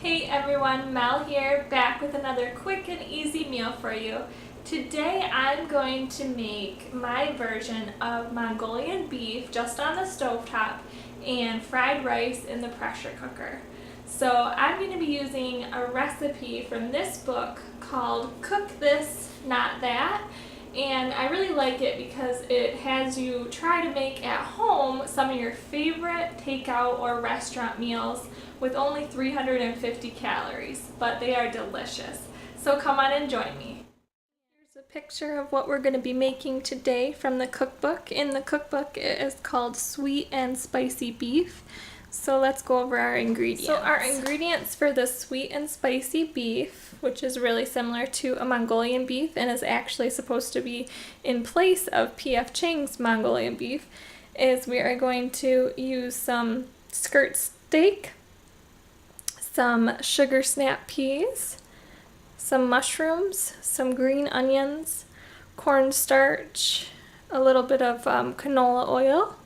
Hey everyone, Mel here, back with another quick and easy meal for you. Today I'm going to make my version of Mongolian beef just on the stovetop and fried rice in the pressure cooker. So I'm going to be using a recipe from this book called Cook This, Not That. And I really like it because it has you try to make at home some of your favorite takeout or restaurant meals with only 350 calories, but they are delicious. So come on and join me. Here's a picture of what we're going to be making today from the cookbook. In the cookbook it is called Sweet and Spicy Beef. So let's go over our ingredients. So our ingredients for the sweet and spicy beef, which is really similar to a Mongolian beef and is actually supposed to be in place of P.F. Chang's Mongolian beef, is we are going to use some skirt steak, some sugar snap peas, some mushrooms, some green onions, cornstarch, a little bit of canola oil,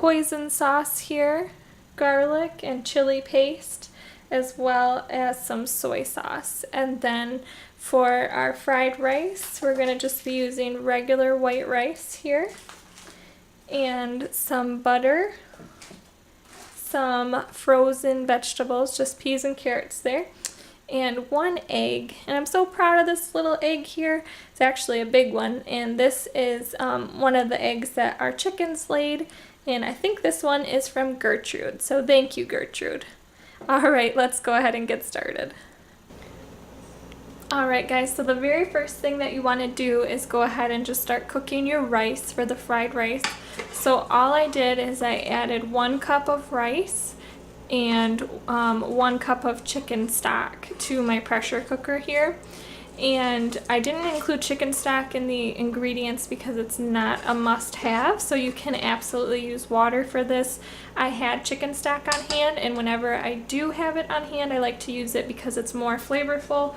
hoisin sauce here, garlic and chili paste, as well as some soy sauce. And then for our fried rice, we're going to just be using regular white rice here, and some butter, some frozen vegetables, just peas and carrots there, and one egg. And I'm so proud of this little egg here. It's actually a big one, and this is one of the eggs that our chickens laid, and I think this one is from Gertrude, so thank you, Gertrude. Alright, let's go ahead and get started. Alright guys, so the very first thing that you want to do is go ahead and just start cooking your rice for the fried rice. So all I did is I added 1 cup of rice and 1 cup of chicken stock to my pressure cooker here. And I didn't include chicken stock in the ingredients because it's not a must-have, so you can absolutely use water for this. I had chicken stock on hand, and whenever I do have it on hand, I like to use it because it's more flavorful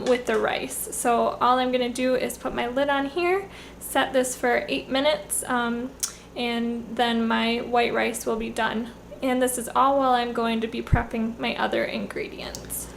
with the rice. So all I'm going to do is put my lid on here, set this for 8 minutes, and then my white rice will be done. And this is all while I'm going to be prepping my other ingredients.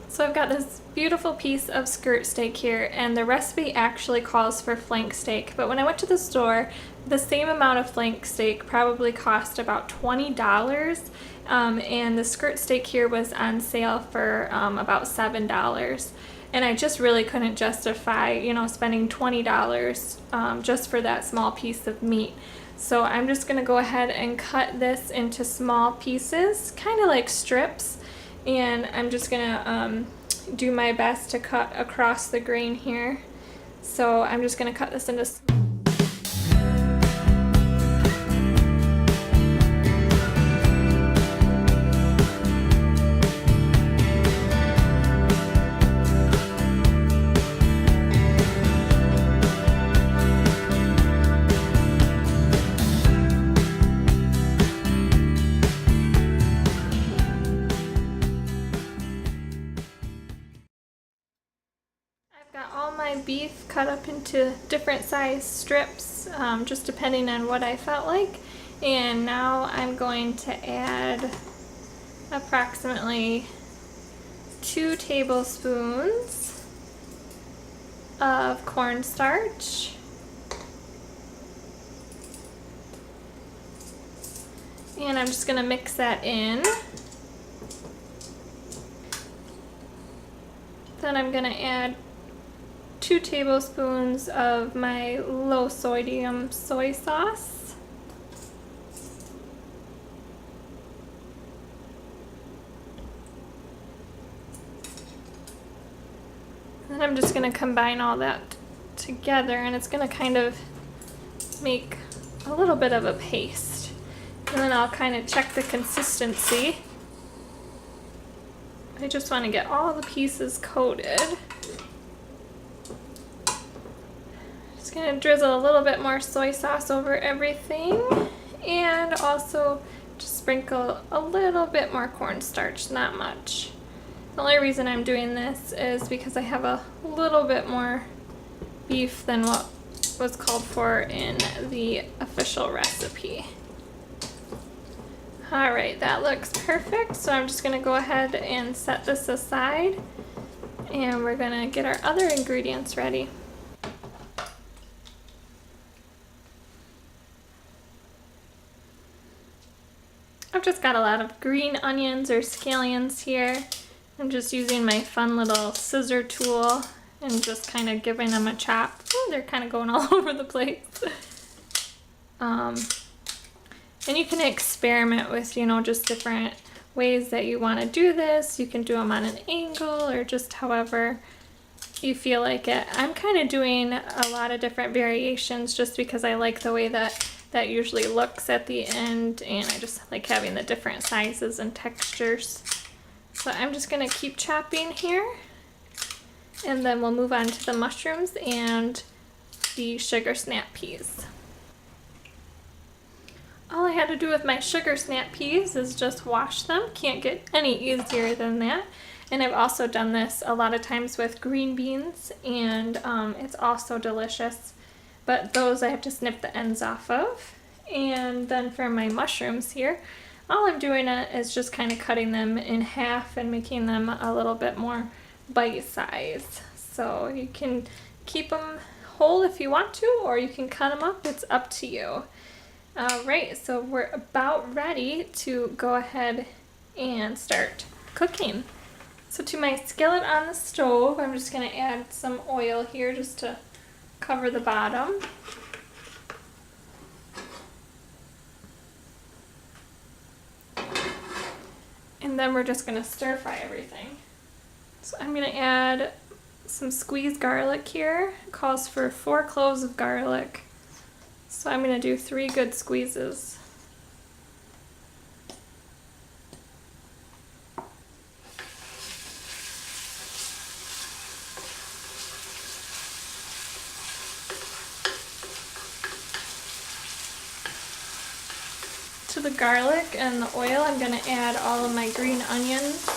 So I've got this beautiful piece of skirt steak here, and the recipe actually calls for flank steak, but when I went to the store, the same amount of flank steak probably cost about $20, and the skirt steak here was on sale for about $7. And I just really couldn't justify, spending $20 just for that small piece of meat. So I'm just going to go ahead and cut this into small pieces, kind of like strips. And I'm just gonna do my best to cut across the grain here. So I'm just gonna cut this into beef cut up into different size strips, just depending on what I felt like. And now I'm going to add approximately 2 tablespoons of cornstarch, and I'm just going to mix that in. Then I'm going to add 2 tablespoons of my low sodium soy sauce. And I'm just going to combine all that together, and it's going to kind of make a little bit of a paste. And then I'll kind of check the consistency. I just want to get all the pieces coated. Going to drizzle a little bit more soy sauce over everything, and also just sprinkle a little bit more cornstarch, not much. The only reason I'm doing this is because I have a little bit more beef than what was called for in the official recipe. All right, that looks perfect. So I'm just gonna go ahead and set this aside, and we're gonna get our other ingredients ready. I've just got a lot of green onions or scallions here. I'm just using my fun little scissor tool and just kind of giving them a chop. Ooh, they're kind of going all over the place. And you can experiment with, you know, just different ways that you want to do this. You can do them on an angle or just however you feel like it. I'm kind of doing a lot of different variations just because I like the way that usually looks at the end, and I just like having the different sizes and textures. So I'm just going to keep chopping here, and then we'll move on to the mushrooms and the sugar snap peas. All I had to do with my sugar snap peas is just wash them. Can't get any easier than that. And I've also done this a lot of times with green beans, and it's also delicious. But those I have to snip the ends off of. And then for my mushrooms here, all I'm doing is just kind of cutting them in half and making them a little bit more bite size. So you can keep them whole if you want to, or you can cut them up. It's up to you. Alright, so we're about ready to go ahead and start cooking. So to my skillet on the stove, I'm just going to add some oil here just to cover the bottom. And then we're just going to stir fry everything. So I'm going to add some squeezed garlic here. It calls for 4 cloves of garlic. So I'm going to do 3 good squeezes. To the garlic and the oil, I'm going to add all of my green onions.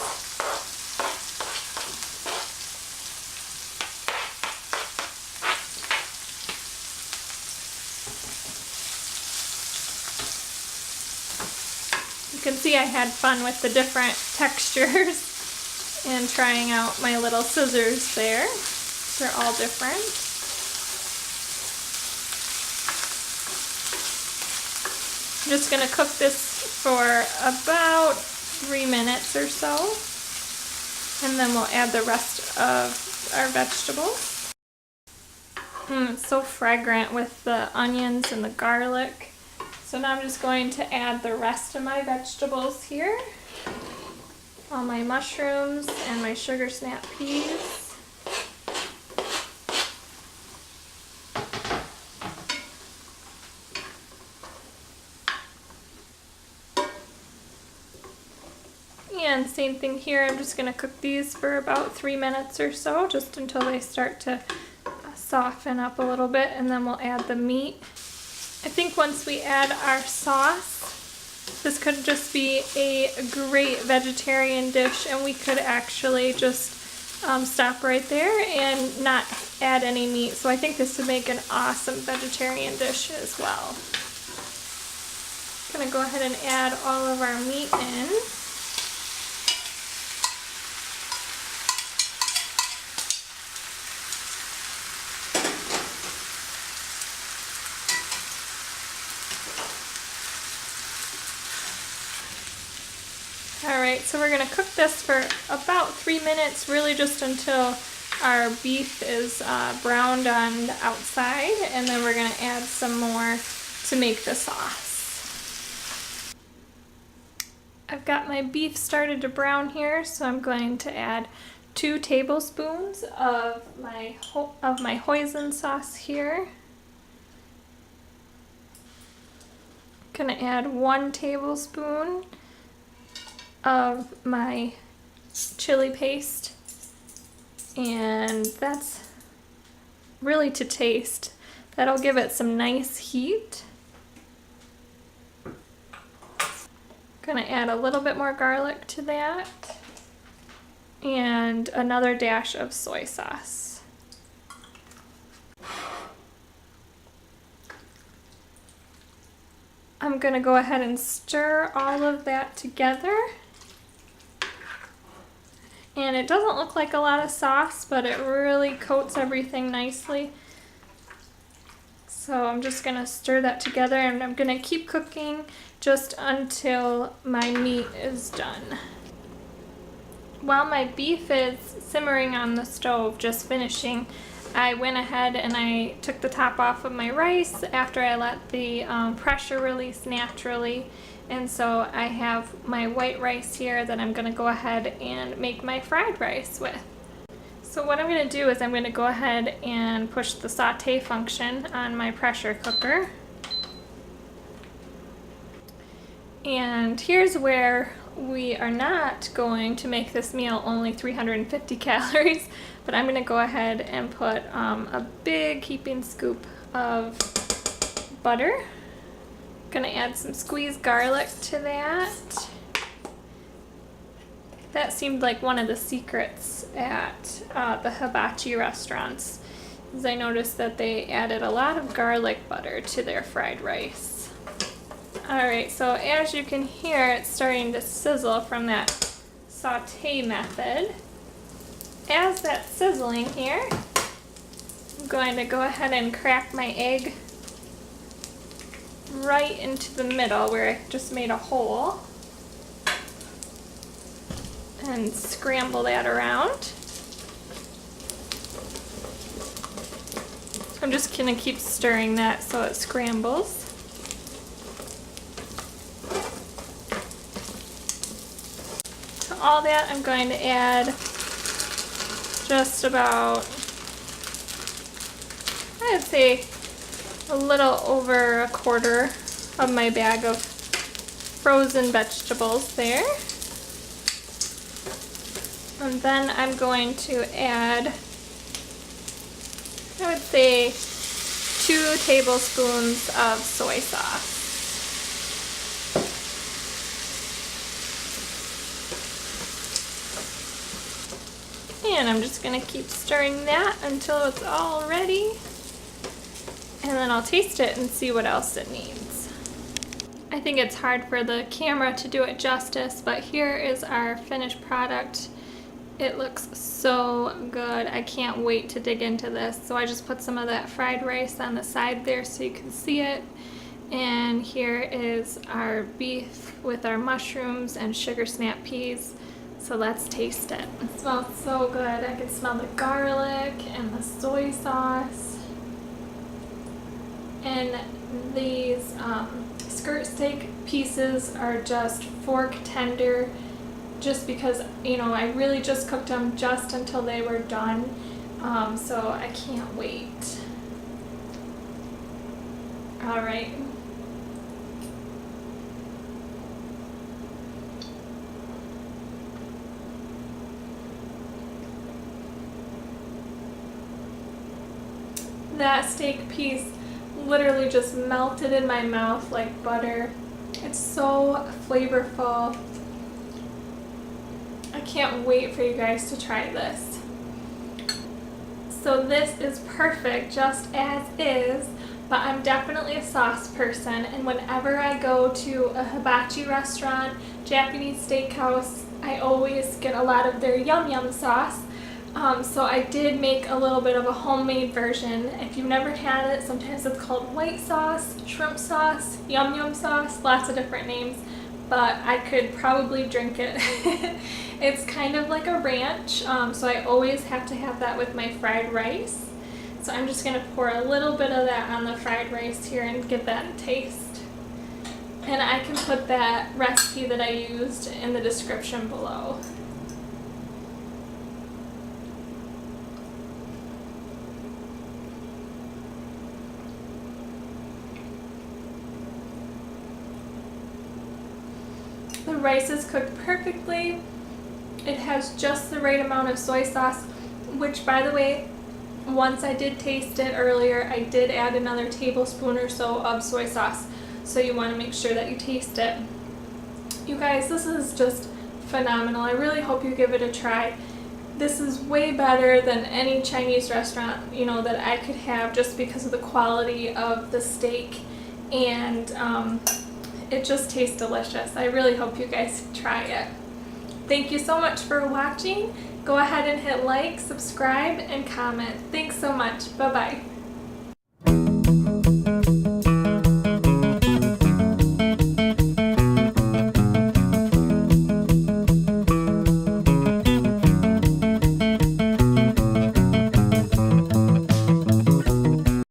You can see I had fun with the different textures and trying out my little scissors there. They're all different. I'm just going to cook this for about 3 minutes or so, and then we'll add the rest of our vegetables. It's so fragrant with the onions and the garlic. So now I'm just going to add the rest of my vegetables here. All my mushrooms and my sugar snap peas. And same thing here, I'm just going to cook these for about 3 minutes or so, just until they start to soften up a little bit, and then we'll add the meat. I think once we add our sauce, this could just be a great vegetarian dish, and we could actually just stop right there and not add any meat. So I think this would make an awesome vegetarian dish as well. I'm going to go ahead and add all of our meat in. Alright, so we're going to cook this for about 3 minutes, really just until our beef is browned on the outside, and then we're going to add some more to make the sauce. I've got my beef started to brown here, so I'm going to add 2 tablespoons of my hoisin sauce here. I'm going to add 1 tablespoon of my chili paste, and that's really to taste. That'll give it some nice heat. Gonna add a little bit more garlic to that, and another dash of soy sauce. I'm gonna go ahead and stir all of that together. And it doesn't look like a lot of sauce, but it really coats everything nicely. So I'm just gonna stir that together, and I'm gonna keep cooking just until my meat is done. While my beef is simmering on the stove, just finishing, I went ahead and I took the top off of my rice after I let the pressure release naturally. And so I have my white rice here that I'm going to go ahead and make my fried rice with. So what I'm going to do is I'm going to go ahead and push the saute function on my pressure cooker. And here's where we are not going to make this meal only 350 calories, but I'm going to go ahead and put a big heaping scoop of butter. Going to add some squeezed garlic to that. That seemed like one of the secrets at the hibachi restaurants, as I noticed that they added a lot of garlic butter to their fried rice. Alright, so as you can hear, it's starting to sizzle from that saute method. As that's sizzling here, I'm going to go ahead and crack my egg right into the middle where I just made a hole and scramble that around. I'm just going to keep stirring that so it scrambles. To all that, I'm going to add just about, I'd say, a little over a quarter of my bag of frozen vegetables there. And then I'm going to add, I would say, 2 tablespoons of soy sauce. And I'm just going to keep stirring that until it's all ready. And then I'll taste it and see what else it needs. I think it's hard for the camera to do it justice, but here is our finished product. It looks so good. I can't wait to dig into this. So I just put some of that fried rice on the side there so you can see it. And here is our beef with our mushrooms and sugar snap peas. So let's taste it. It smells so good. I can smell the garlic and the soy sauce. And these skirt steak pieces are just fork tender, just because, you know, I really just cooked them just until they were done. So I can't wait. All right. That steak piece literally just melted in my mouth like butter. It's so flavorful. I can't wait for you guys to try this. So this is perfect just as is, but I'm definitely a sauce person, and whenever I go to a hibachi restaurant, Japanese steakhouse, I always get a lot of their YumYum sauce. So I did make a little bit of a homemade version. If you've never had it, sometimes it's called white sauce, shrimp sauce, YumYum sauce, lots of different names, but I could probably drink it. It's kind of like a ranch, so I always have to have that with my fried rice. So I'm just going to pour a little bit of that on the fried rice here and give that a taste. And I can put that recipe that I used in the description below. The rice is cooked perfectly. It has just the right amount of soy sauce, which, by the way, once I did taste it earlier, I did add another tablespoon or so of soy sauce. So you want to make sure that you taste it. You guys, this is just phenomenal. I really hope you give it a try. This is way better than any Chinese restaurant, you know, that I could have, just because of the quality of the steak and It just tastes delicious. I really hope you guys try it. Thank you so much for watching. Go ahead and hit like, subscribe, and comment. Thanks so much. Bye-bye.